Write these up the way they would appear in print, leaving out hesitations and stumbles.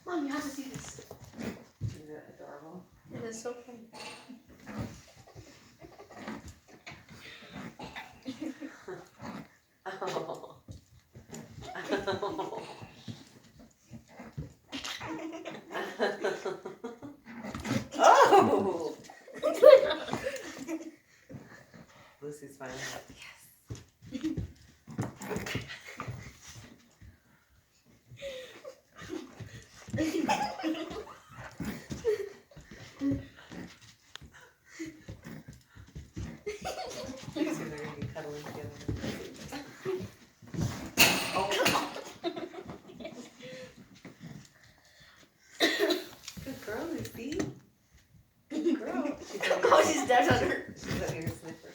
Mom, you have to see this. Isn't it adorable? It is so funny. Oh. Oh. Lucy's smiling. Yes. These two are gonna be cuddling together. Oh. Good girl, Lucy. Good girl. Oh, she's dead on her. She's up here sniffer.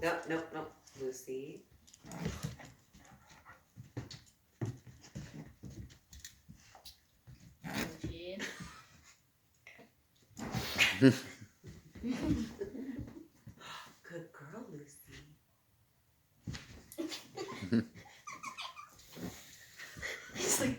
Nope, nope, nope. Lucy. Gene. Good girl, Lucy. He's like.